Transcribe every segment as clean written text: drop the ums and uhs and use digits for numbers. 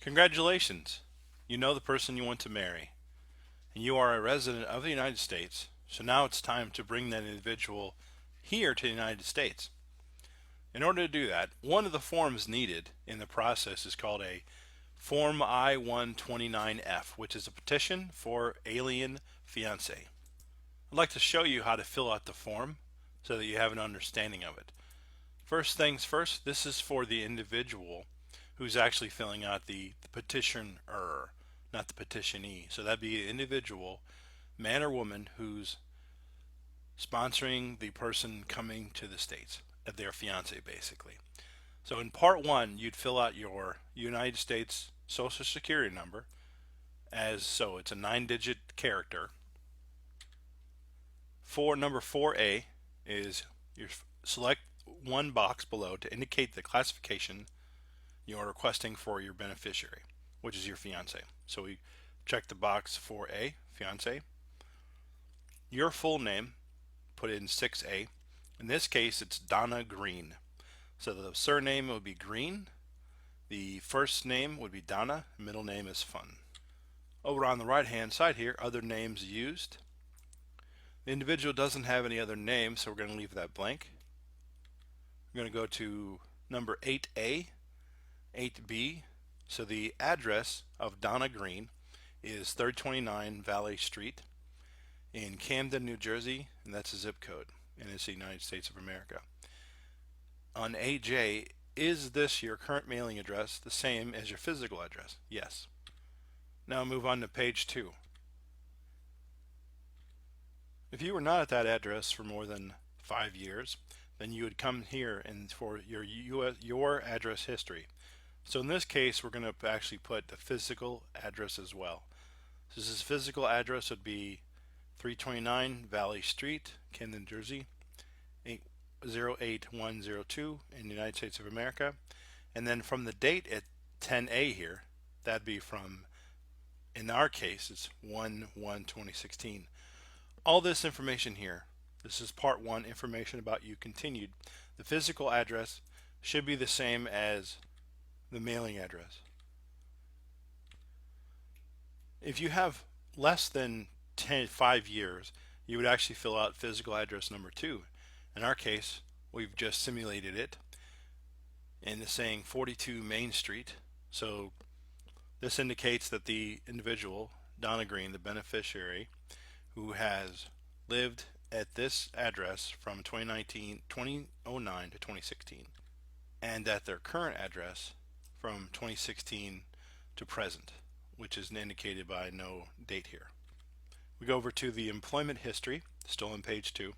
Congratulations! You know the person you want to marry, and you are a resident of the United States, so now it's time to bring that individual here to the United States. In order to do that, one of the forms needed in the process is called a Form I-129F, which is a petition for Alien Fiance. I'd like to show you how to fill out the form so that you have an understanding of it. First things first, this is for the individual who's actually filling out the petitioner, not the petitionee. So that'd be an individual, man or woman, who's sponsoring the person coming to the States, their fiance basically. So in part one, you'd fill out your United States Social Security number as so. It's a 9-digit character. For number 4A is you select one box below to indicate the classification you're requesting for your beneficiary, which is your fiance. So we check the box 4A, fiance. Your full name, put in 6A. In this case, it's Donna Green. So the surname would be Green. The first name would be Donna. Middle name is Fun. Over on the right hand side here, other names used. The individual doesn't have any other names, so we're going to leave that blank. We're going to go to number 8A, 8B. So the address of Donna Green is 329 Valley Street in Camden, New Jersey, and that's a zip code, and it's the United States of America. On AJ, is this your current mailing address the same as your physical address? Yes. Now move on to page 2. If you were not at that address for more than 5 years, then you would come here and for your address history. So in this case, we're going to actually put the physical address as well. So this physical address would be 329 Valley Street, Camden, Jersey, 08102 in the United States of America. And then from the date at 10A here, that'd be from, in our case, it's 1/1/2016. All this information here, this is part 1, information about you continued. The physical address should be the same as the mailing address. If you have less than 5 years, you would actually fill out physical address number 2. In our case, we've just simulated it and it's saying 42 Main Street. So this indicates that the individual, Donna Green, the beneficiary, who has lived at this address from 2009 to 2016, and at their current address from 2016 to present, which is indicated by no date here. We go over to the employment history, still on page 2.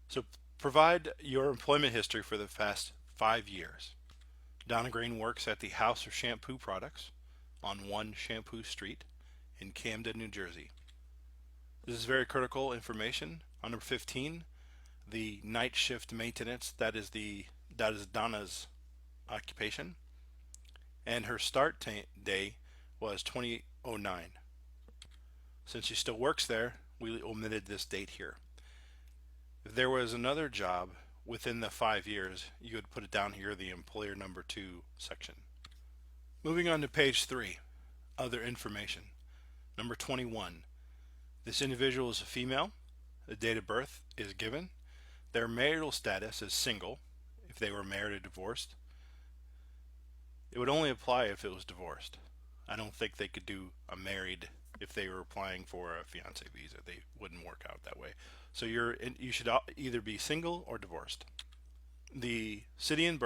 So provide your employment history for the past 5 years. Donna Green works at the House of Shampoo Products on 1 Shampoo Street in Camden, New Jersey. This is very critical information. On number 15, the night shift maintenance, that is Donna's occupation, and her start day was 2009. Since she still works there, we omitted this date here. If there was another job within the 5 years, you would put it down here, the employer number 2 section. Moving on to page 3, other information. Number 21. This individual is a female. The date of birth is given. Their marital status is single. If they were married or divorced, it would only apply if it was divorced. I don't think they could do a married if they were applying for a fiance visa. They wouldn't work out that way. So you should either be single or divorced. The city and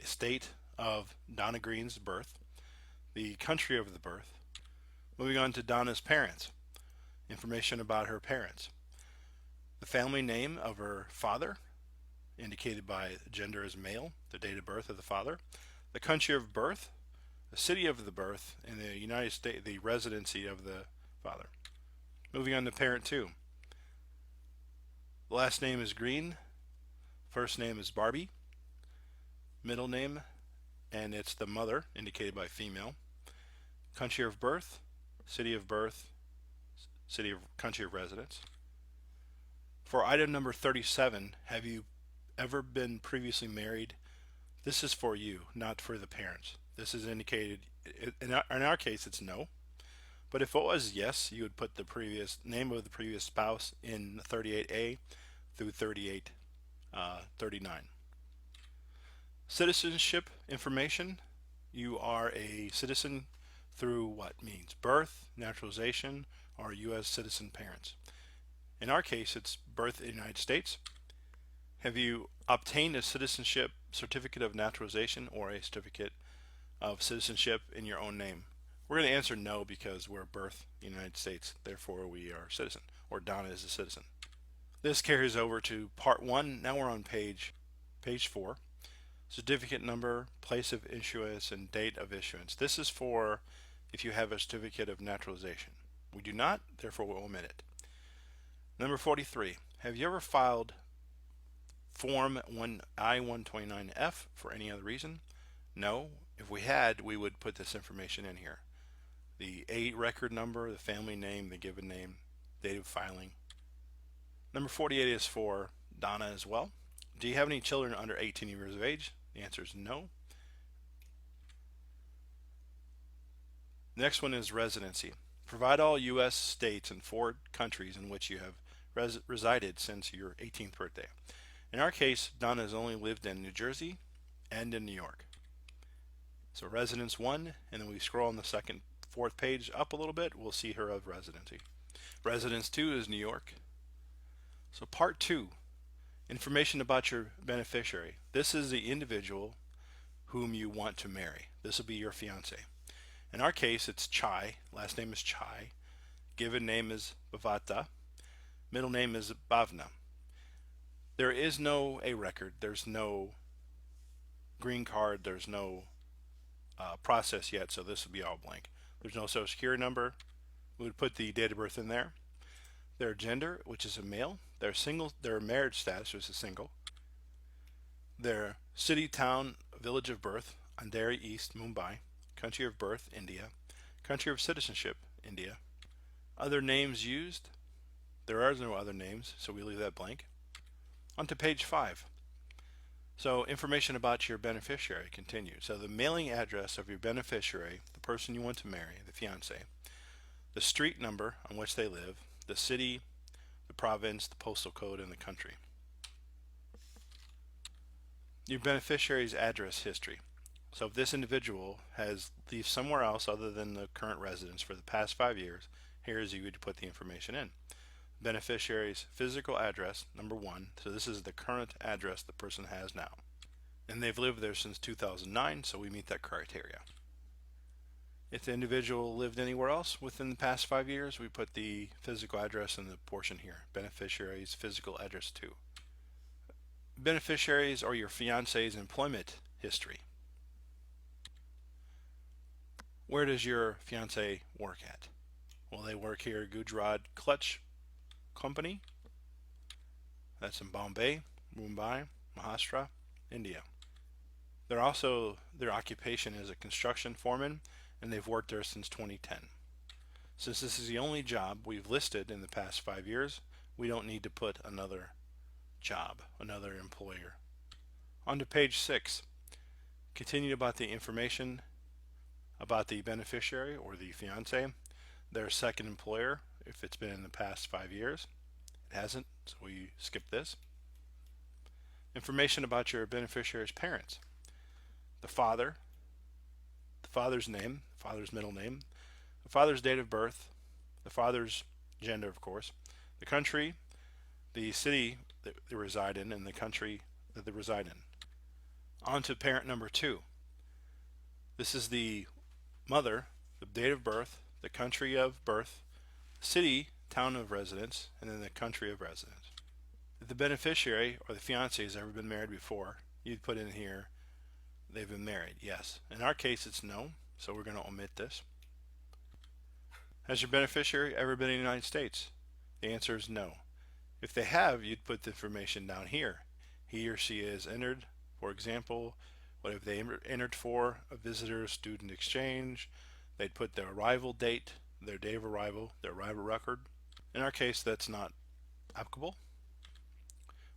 state of Donna Green's birth, the country of the birth. Moving on to Donna's parents. Information about her parents. The family name of her father, indicated by gender as male, the date of birth of the father, the country of birth, the city of the birth, and the United States, the residency of the father. Moving on to parent 2. The last name is Green, first name is Barbie, middle name, and it's the mother, indicated by female, country of birth, country of residence. For item number 37, have you ever been previously married? This is for you, not for the parents. This is indicated, in our case it's no. But if it was yes, you would put the previous name of the previous spouse in 38A through 39. Citizenship information. You are a citizen through what means birth, naturalization, or U.S. citizen parents. In our case, it's birth in the United States. Have you obtained a citizenship certificate of naturalization or a certificate of citizenship in your own name? We're going to answer no because we're birth in the United States, therefore we are a citizen, or Donna is a citizen. This carries over to part 1. Now we're on page 4. Certificate number, place of issuance, and date of issuance. This is for if you have a certificate of naturalization. We do not, therefore we'll omit it. Number 43. Have you ever filed Form I-129F for any other reason? No. If we had, we would put this information in here. The A record number, the family name, the given name, date of filing. Number 48 is for Donna as well. Do you have any children under 18 years of age? The answer is no. Next one is residency. Provide all U.S. states and 4 countries in which you have resided since your 18th birthday. In our case, Donna has only lived in New Jersey and in New York. So residence 1, and then we scroll on the second, 4th page up a little bit, we'll see her of residency. Residence 2 is New York. So part 2, information about your beneficiary. This is the individual whom you want to marry. This will be your fiance. In our case, it's Chai. Last name is Chai. Given name is Bhavata. Middle name is Bhavna. There is no A record. There's no green card. There's no process yet, so this will be all blank. There's no social security number. We would put the date of birth in there. Their gender, which is a male. Their marriage status, which is single. Their city, town, village of birth, Andheri East, Mumbai. Country of birth, India. Country of citizenship, India. Other names used. There are no other names, so we leave that blank. On to page 5. So information about your beneficiary continues. So the mailing address of your beneficiary, the person you want to marry, the fiance, the street number on which they live, the city, the province, the postal code, and the country. Your beneficiary's address history. So if this individual has lived somewhere else other than the current residence for the past 5 years, here is you would put the information in. Beneficiary's physical address, number 1. So this is the current address the person has now. And they've lived there since 2009, so we meet that criteria. If the individual lived anywhere else within the past 5 years, we put the physical address in the portion here. Beneficiary's physical address 2. Beneficiaries or your fiance's employment history. Where does your fiance work at? Well, they work here at Gujarat Clutch Company. That's in Bombay, Mumbai, Maharashtra, India. Their occupation is a construction foreman, and they've worked there since 2010. Since this is the only job we've listed in the past 5 years, we don't need to put another job, another employer. On to page 6. Continue about the information about the beneficiary or the fiance, their second employer, if it's been in the past 5 years. It hasn't, so we skip this. Information about your beneficiary's parents. The father, the father's name, father's middle name, the father's date of birth, the father's gender, of course, the country, the city that they reside in, and the country that they reside in. On to parent number 2. This is the mother, the date of birth, the country of birth, city, town of residence, and then the country of residence. If the beneficiary or the fiance has ever been married before, you'd put in here they've been married, yes. In our case it's no, so we're going to omit this. Has your beneficiary ever been in the United States? The answer is no. If they have, you'd put the information down here. He or she is entered, for example, what if they entered for a visitor student exchange, they'd put their arrival date, their day of arrival, their arrival record. In our case, that's not applicable.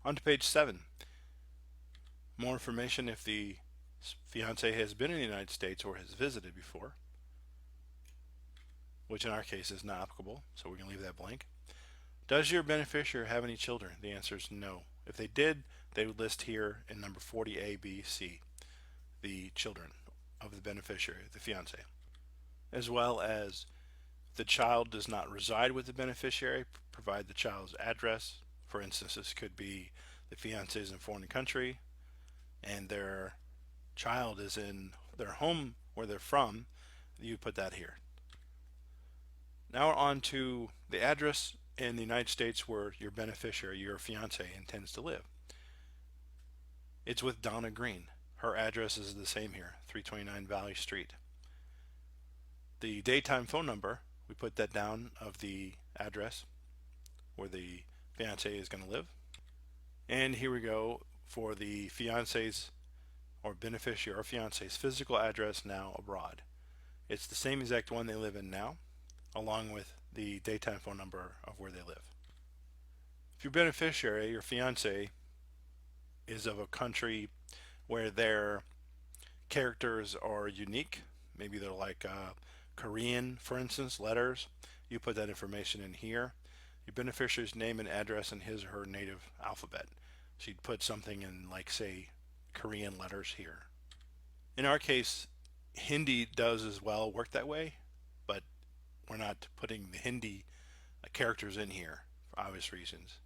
On to page 7. More information if the Fiance has been in the United States or has visited before, which in our case is not applicable, so we're going to leave that blank. Does your beneficiary have any children? The answer is no. If they did, they would list here in number 40A, B, C, the children of the beneficiary, the fiance, as well as the child does not reside with the beneficiary, provide the child's address. For instance, this could be the fiance is in a foreign country and their child is in their home where they're from. You put that here. Now on to the address in the United States where your beneficiary, your fiance, intends to live. It's with Donna Green. Her address is the same here, 329 Valley Street. The daytime phone number, we put that down of the address where the fiance is going to live. And here we go for the fiance's or beneficiary or fiance's physical address now abroad. It's the same exact one they live in now, along with the daytime phone number of where they live. If your beneficiary, your fiance, is of a country where their characters are unique, maybe they're like Korean, for instance, letters, you put that information in here. Your beneficiary's name and address in his or her native alphabet. So you'd put something in, like, say, Korean letters here. In our case, Hindi does as well work that way, but we're not putting the Hindi characters in here for obvious reasons.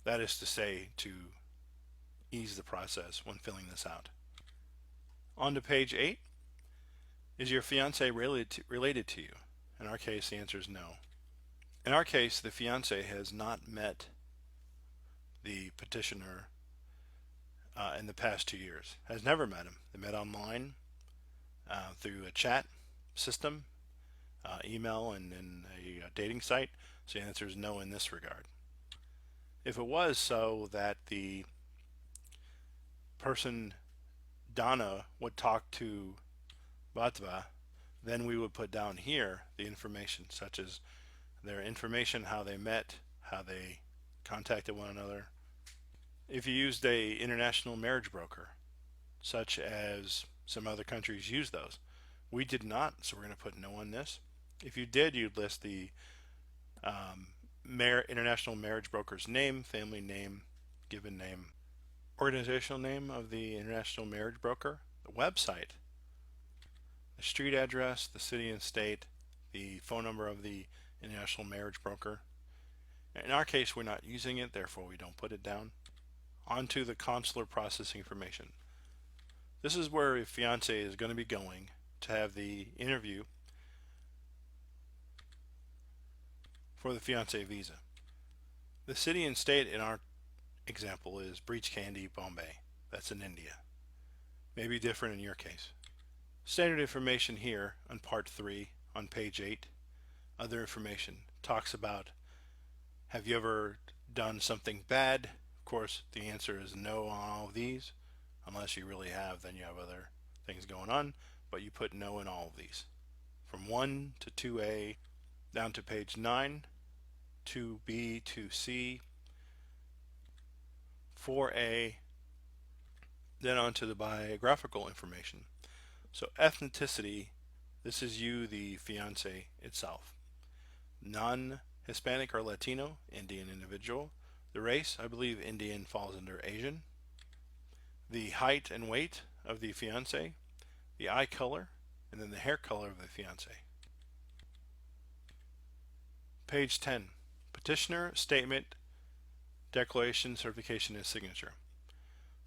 That is to say, to ease the process when filling this out. On to page 8. Is your fiance related to you? In our case, the answer is no. In our case, the fiance has not met the petitioner in the past 2 years. Has never met him. They met online through a chat system, email, and a dating site. So the answer is no in this regard. If it was so that the person, Donna, would talk to Batva, then we would put down here the information, such as their information, how they met, how they contacted one another. If you used a international marriage broker, such as some other countries use those, we did not, so we're going to put no on this. If you did, you'd list the international marriage broker's name, family name, given name, organizational name of the international marriage broker, the website, the street address, the city and state, the phone number of the international marriage broker. In our case, we're not using it, therefore we don't put it down. On to the consular processing information. This is where a fiance is going to be going to have the interview for the fiance visa. The city and state in our example is Breach Candy, Bombay. That's in India. Maybe different in your case. Standard information here on part 3 on page 8. Other information talks about, have you ever done something bad? Of course, the answer is no on all of these. Unless you really have, then you have other things going on, but you put no in all of these. From 1 to 2A down to page 9, 2B, 2C, 4A, then on to the biographical information. So ethnicity, this is you, the fiance itself. Non-Hispanic or Latino, Indian individual. The race, I believe Indian falls under Asian. The height and weight of the fiance, the eye color, and then the hair color of the fiance. Page 10, petitioner, statement, declaration, certification, and signature.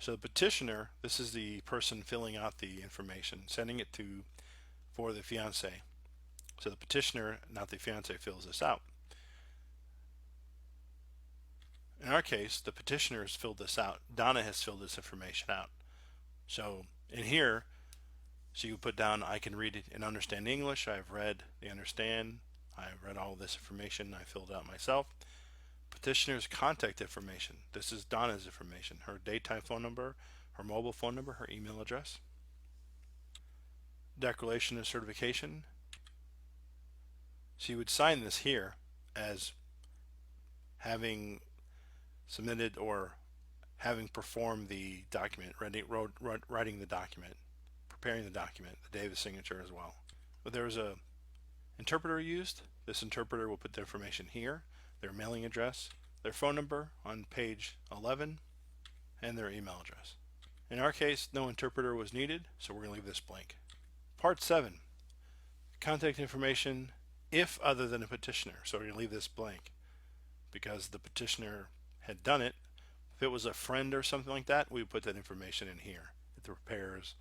So the petitioner, this is the person filling out the information, sending it to for the fiance. So the petitioner, not the fiance, fills this out. In our case, the petitioner has filled this out. Donna has filled this information out. So in here, so you put down, I can read it and understand English. I've read, they understand. I've read all this information. I filled out myself. Petitioner's contact information. This is Donna's information. Her daytime phone number, her mobile phone number, her email address. Declaration of certification. She would sign this here as having submitted or having performed the document, writing the document, preparing the document, the day of the signature as well. But there was a interpreter used. This interpreter will put the information here, their mailing address, their phone number on page 11, and their email address. In our case, no interpreter was needed, so we're going to leave this blank. Part 7, contact information if other than a petitioner. So we're going to leave this blank because the petitioner had done it. If it was a friend or something like that, we would put that information in here. If the preparer's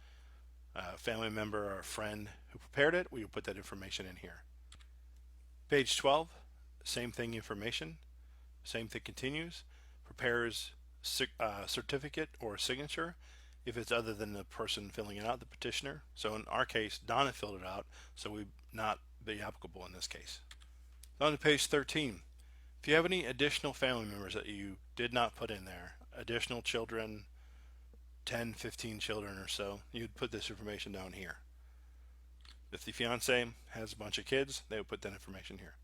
family member or a friend who prepared it, we would put that information in here. Page 12, same thing information, same thing continues. Preparer's certificate or signature if it's other than the person filling it out, the petitioner. So in our case, Donna filled it out, so we would not be applicable in this case. On to page 13. If you have any additional family members that you did not put in there, additional children, 10, 15 children or so, you'd put this information down here. If the fiance has a bunch of kids, they would put that information here.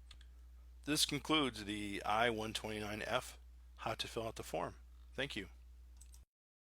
This concludes the I-129F how to fill out the form. Thank you.